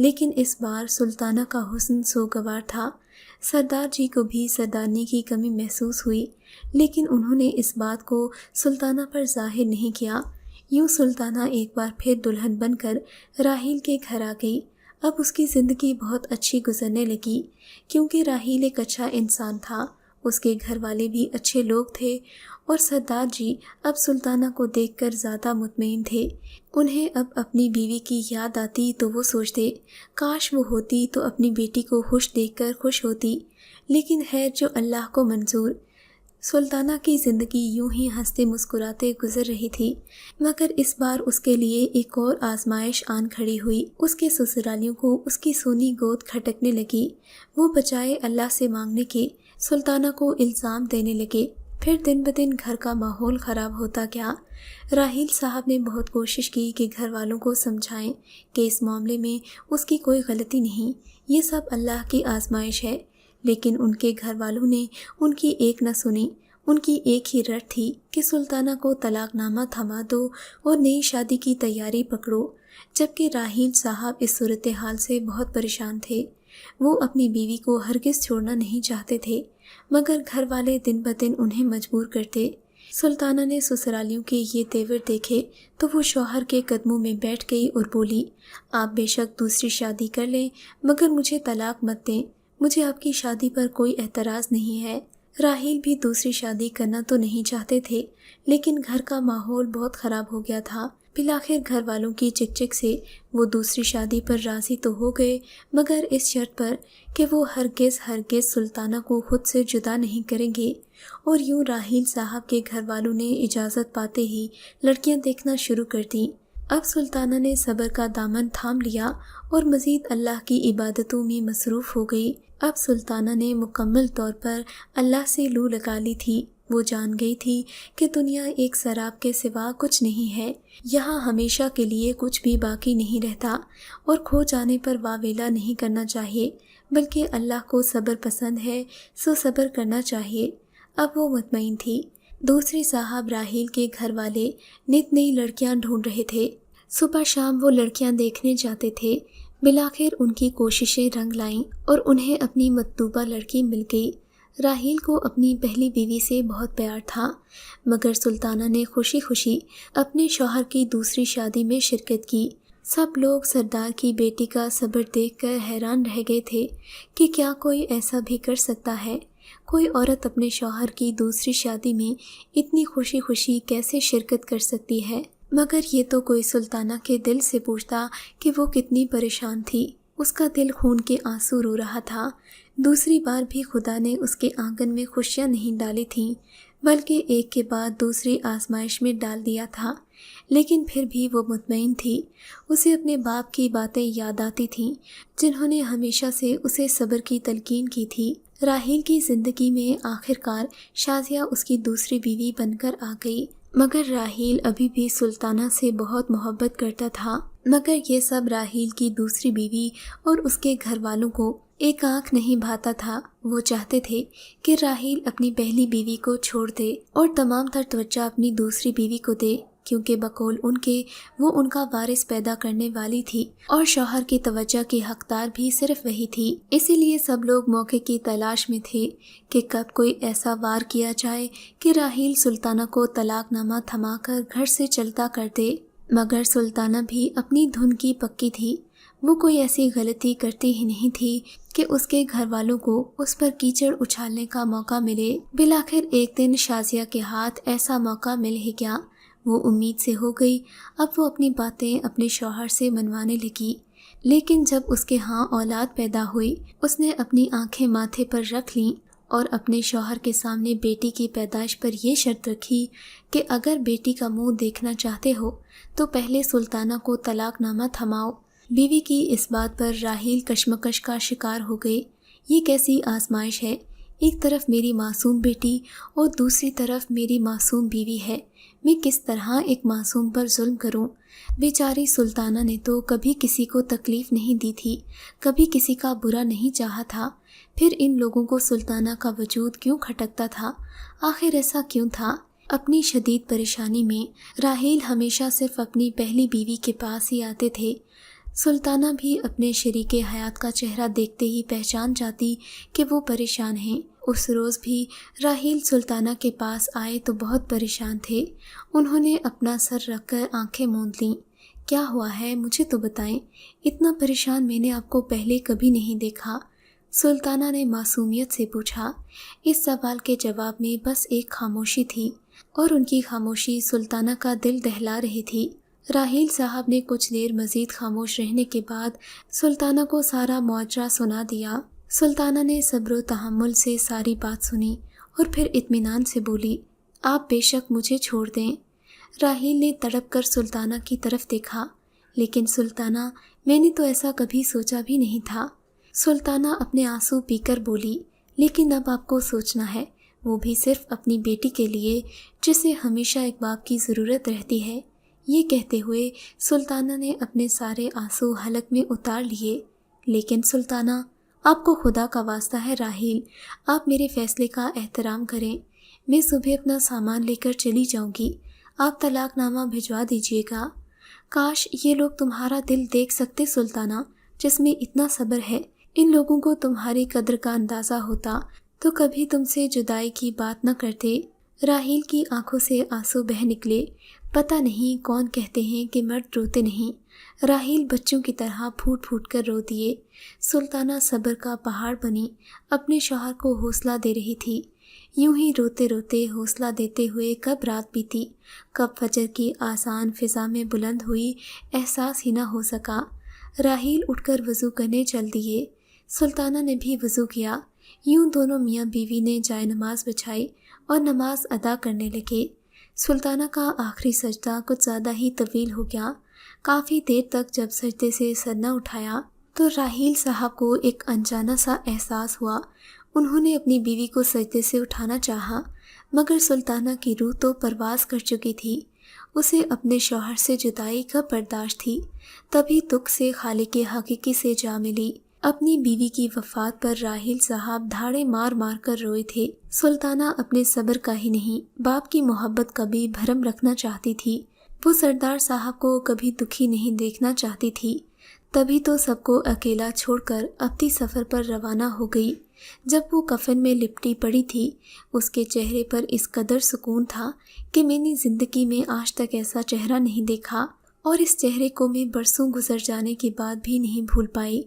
لیکن اس بار سلطانہ کا حسن سوگوار تھا۔ سردار جی کو بھی سردارنی کی کمی محسوس ہوئی، لیکن انہوں نے اس بات کو سلطانہ پر ظاہر نہیں کیا۔ یوں سلطانہ ایک بار پھر دلہن بن کر راحیل کے گھر آ گئی۔ اب اس کی زندگی بہت اچھی گزرنے لگی، کیونکہ راحیل ایک اچھا انسان تھا، اس کے گھر والے بھی اچھے لوگ تھے، اور سردار جی اب سلطانہ کو دیکھ کر زیادہ مطمئن تھے۔ انہیں اب اپنی بیوی کی یاد آتی تو وہ سوچتے، کاش وہ ہوتی تو اپنی بیٹی کو خوش دیکھ کر خوش ہوتی، لیکن خیر جو اللہ کو منظور۔ سلطانہ کی زندگی یوں ہی ہنستے مسکراتے گزر رہی تھی، مگر اس بار اس کے لیے ایک اور آزمائش آن کھڑی ہوئی۔ اس کے سسرالیوں کو اس کی سونی گود کھٹکنے لگی۔ وہ بجائے اللہ سے مانگنے کے سلطانہ کو الزام دینے لگے۔ پھر دن بدن گھر کا ماحول خراب ہوتا گیا۔ راحیل صاحب نے بہت کوشش کی کہ گھر والوں کو سمجھائیں کہ اس معاملے میں اس کی کوئی غلطی نہیں، یہ سب اللہ کی آزمائش ہے، لیکن ان کے گھر والوں نے ان کی ایک نہ سنی۔ ان کی ایک ہی رٹ تھی کہ سلطانہ کو طلاق نامہ تھما دو اور نئی شادی کی تیاری پکڑو، جبکہ راحیل صاحب اس صورتحال سے بہت پریشان تھے۔ وہ اپنی بیوی کو ہرگز چھوڑنا نہیں چاہتے تھے، مگر گھر والے دن بدن انہیں مجبور کرتے۔ سلطانہ نے سسرالیوں کے یہ تیور دیکھے تو وہ شوہر کے قدموں میں بیٹھ گئی اور بولی، آپ بے شک دوسری شادی کر لیں، مگر مجھے طلاق مت دیں، مجھے آپ کی شادی پر کوئی اعتراض نہیں ہے۔ راحیل بھی دوسری شادی کرنا تو نہیں چاہتے تھے، لیکن گھر کا ماحول بہت خراب ہو گیا تھا۔ بالآخر گھر والوں کی چک چک سے وہ دوسری شادی پر راضی تو ہو گئے، مگر اس شرط پر کہ وہ ہرگز سلطانہ کو خود سے جدا نہیں کریں گے۔ اور یوں راحیل صاحب کے گھر والوں نے اجازت پاتے ہی لڑکیاں دیکھنا شروع کر دیں۔ اب سلطانہ نے صبر کا دامن تھام لیا اور مزید اللہ کی عبادتوں میں مصروف ہو گئی۔ اب سلطانہ نے مکمل طور پر اللہ سے لو لگا لی تھی۔ وہ جان گئی تھی کہ دنیا ایک سراب کے سوا کچھ نہیں ہے، یہاں ہمیشہ کے لیے کچھ بھی باقی نہیں رہتا، اور کھو جانے پر واویلا نہیں کرنا چاہیے، بلکہ اللہ کو صبر پسند ہے، سو صبر کرنا چاہیے۔ اب وہ مطمئن تھی۔ دوسری صاحب راحیل کے گھر والے نت نئی لڑکیاں ڈھونڈ رہے تھے۔ صبح شام وہ لڑکیاں دیکھنے جاتے تھے۔ بالآخر ان کی کوششیں رنگ لائیں اور انہیں اپنی مطلوبہ لڑکی مل گئی۔ راحیل کو اپنی پہلی بیوی سے بہت پیار تھا، مگر سلطانہ نے خوشی خوشی اپنے شوہر کی دوسری شادی میں شرکت کی۔ سب لوگ سردار کی بیٹی کا صبر دیکھ کر حیران رہ گئے تھے کہ کیا کوئی ایسا بھی کر سکتا ہے، کوئی عورت اپنے شوہر کی دوسری شادی میں اتنی خوشی خوشی کیسے شرکت کر سکتی ہے؟ مگر یہ تو کوئی سلطانہ کے دل سے پوچھتا کہ وہ کتنی پریشان تھی۔ اس کا دل خون کے آنسو رو رہا تھا۔ دوسری بار بھی خدا نے اس کے آنگن میں خوشیاں نہیں ڈالی تھیں، بلکہ ایک کے بعد دوسری آزمائش میں ڈال دیا تھا، لیکن پھر بھی وہ مطمئن تھی۔ اسے اپنے باپ کی باتیں یاد آتی تھیں، جنہوں نے ہمیشہ سے اسے صبر کی تلقین کی تھی۔ راحیل کی زندگی میں آخرکار شازیہ اس کی دوسری بیوی بن کر آ گئی، مگر راحیل ابھی بھی سلطانہ سے بہت محبت کرتا تھا۔ مگر یہ سب راحیل کی دوسری بیوی اور اس کے گھر والوں کو ایک آنکھ نہیں بھاتا تھا۔ وہ چاہتے تھے کہ راحیل اپنی پہلی بیوی کو چھوڑ دے اور تمام تر توجہ اپنی دوسری بیوی کو دے، کیونکہ بقول ان کے وہ ان کا وارث پیدا کرنے والی تھی، اور شوہر کی توجہ کی حقدار بھی صرف وہی تھی۔ اسی لیے سب لوگ موقع کی تلاش میں تھے کہ کب کوئی ایسا وار کیا جائے کہ راحیل سلطانہ کو طلاق نامہ تھما کر گھر سے چلتا کر دے۔ مگر سلطانہ بھی اپنی دھن کی پکی تھی۔ وہ کوئی ایسی غلطی کرتی ہی نہیں تھی کہ اس کے گھر والوں کو اس پر کیچڑ اچھالنے کا موقع ملے۔ بالآخر ایک دن شازیہ کے ہاتھ ایسا موقع مل ہی گیا۔ وہ امید سے ہو گئی، اب وہ اپنی باتیں اپنے شوہر سے منوانے لگی۔ لیکن جب اس کے ہاں اولاد پیدا ہوئی، اس نے اپنی آنکھیں ماتھے پر رکھ لیں اور اپنے شوہر کے سامنے بیٹی کی پیدائش پر یہ شرط رکھی کہ اگر بیٹی کا منہ دیکھنا چاہتے ہو تو پہلے سلطانہ کو طلاق نامہ تھماؤ۔ بیوی کی اس بات پر راحیل کشمکش کا شکار ہو گئی۔ یہ کیسی آزمائش ہے؟ ایک طرف میری معصوم بیٹی اور دوسری طرف میری معصوم بیوی ہے، میں کس طرح ایک معصوم پر ظلم کروں؟ بیچاری سلطانہ نے تو کبھی کسی کو تکلیف نہیں دی تھی، کبھی کسی کا برا نہیں چاہا تھا، پھر ان لوگوں کو سلطانہ کا وجود کیوں کھٹکتا تھا؟ آخر ایسا کیوں تھا؟ اپنی شدید پریشانی میں راحیل ہمیشہ صرف اپنی پہلی بیوی کے پاس ہی آتے تھے۔ سلطانہ بھی اپنے شریک حیات کا چہرہ دیکھتے ہی پہچان جاتی کہ وہ پریشان ہیں۔ اس روز بھی راحیل سلطانہ کے پاس آئے تو بہت پریشان تھے۔ انہوں نے اپنا سر رکھ کر آنکھیں موند لیں۔ کیا ہوا ہے مجھے تو بتائیں، اتنا پریشان میں نے آپ کو پہلے کبھی نہیں دیکھا، سلطانہ نے معصومیت سے پوچھا۔ اس سوال کے جواب میں بس ایک خاموشی تھی اور ان کی خاموشی سلطانہ کا دل دہلا رہی تھی۔ راحیل صاحب نے کچھ دیر مزید خاموش رہنے کے بعد سلطانہ کو سارا ماجرا سنا دیا۔ سلطانہ نے صبر و تحمل سے ساری بات سنی اور پھر اطمینان سے بولی، آپ بے شک مجھے چھوڑ دیں۔ راحیل نے تڑپ کر سلطانہ کی طرف دیکھا، لیکن سلطانہ، میں نے تو ایسا کبھی سوچا بھی نہیں تھا۔ سلطانہ اپنے آنسو پی کر بولی، لیکن اب آپ کو سوچنا ہے، وہ بھی صرف اپنی بیٹی کے لیے جسے ہمیشہ ایک باپ کی ضرورت رہتی ہے۔ یہ کہتے ہوئے سلطانہ نے اپنے سارے آنسو حلق میں اتار لیے۔ لیکن سلطانہ، آپ کو خدا کا واسطہ ہے راحیل، آپ میرے فیصلے کا احترام کریں۔ میں صبح اپنا سامان لے کر چلی جاؤں گی، آپ طلاق نامہ بھجوا دیجیے گا۔ کاش یہ لوگ تمہارا دل دیکھ سکتے سلطانہ، جس میں اتنا صبر ہے۔ ان لوگوں کو تمہاری قدر کا اندازہ ہوتا تو کبھی تم سے جدائی کی بات نہ کرتے۔ راحیل کی آنکھوں سے آنسو بہہ نکلے۔ پتہ نہیں کون کہتے ہیں کہ مرد روتے نہیں، راحیل بچوں کی طرح پھوٹ پھوٹ کر رو دیے۔ سلطانہ صبر کا پہاڑ بنی اپنے شوہر کو حوصلہ دے رہی تھی۔ یوں ہی روتے روتے حوصلہ دیتے ہوئے کب رات بیتی، کب فجر کی آسان فضا میں بلند ہوئی، احساس ہی نہ ہو سکا۔ راحیل اٹھ کر وضو کرنے چل دیے۔ سلطانہ نے بھی وضو کیا۔ یوں دونوں میاں بیوی نے جائے نماز بچھائی اور نماز ادا کرنے لگے۔ سلطانہ کا آخری سجدہ کچھ زیادہ ہی طویل ہو گیا۔ کافی دیر تک جب سجدے سے سر نہ اٹھایا تو راحیل صاحب کو ایک انجانا سا احساس ہوا۔ انہوں نے اپنی بیوی کو سجدے سے اٹھانا چاہا، مگر سلطانہ کی روح تو پرواز کر چکی تھی۔ اسے اپنے شوہر سے جدائی کب برداشت تھی، تبھی دکھ سے خالق حقیقی سے جا ملی۔ اپنی بیوی کی وفات پر راحیل صاحب دھاڑے مار مار کر روئے تھے۔ سلطانہ اپنے صبر کا ہی نہیں، باپ کی محبت کا بھی بھرم رکھنا چاہتی تھی۔ وہ سردار صاحب کو کبھی دکھی نہیں دیکھنا چاہتی تھی، تبھی تو سب کو اکیلا چھوڑ کر اپنی سفر پر روانہ ہو گئی۔ جب وہ کفن میں لپٹی پڑی تھی، اس کے چہرے پر اس قدر سکون تھا کہ میں نے زندگی میں آج تک ایسا چہرہ نہیں دیکھا، اور اس چہرے کو میں برسوں گزر جانے کے بعد بھی نہیں بھول پائی،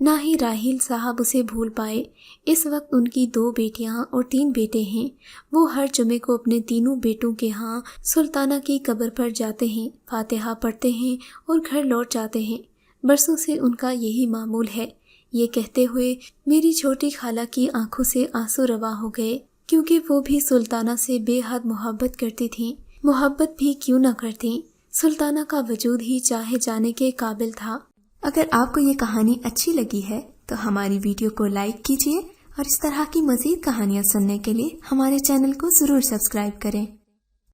نہ ہی راحیل صاحب اسے بھول پائے۔ اس وقت ان کی 2 بیٹیاں اور 3 بیٹے ہیں۔ وہ ہر جمعے کو اپنے تینوں بیٹوں کے ہاں سلطانہ کی قبر پر جاتے ہیں، فاتحہ پڑھتے ہیں اور گھر لوٹ جاتے ہیں۔ برسوں سے ان کا یہی معمول ہے۔ یہ کہتے ہوئے میری چھوٹی خالہ کی آنکھوں سے آنسو رواں ہو گئے، کیونکہ وہ بھی سلطانہ سے بے حد محبت کرتی تھیں۔ محبت بھی کیوں نہ کرتیں، سلطانہ کا وجود ہی چاہے جانے کے قابل تھا۔ اگر آپ کو یہ کہانی اچھی لگی ہے تو ہماری ویڈیو کو لائک کیجیے اور اس طرح کی مزید کہانیاں سننے کے لیے ہمارے چینل کو ضرور سبسکرائب کریں۔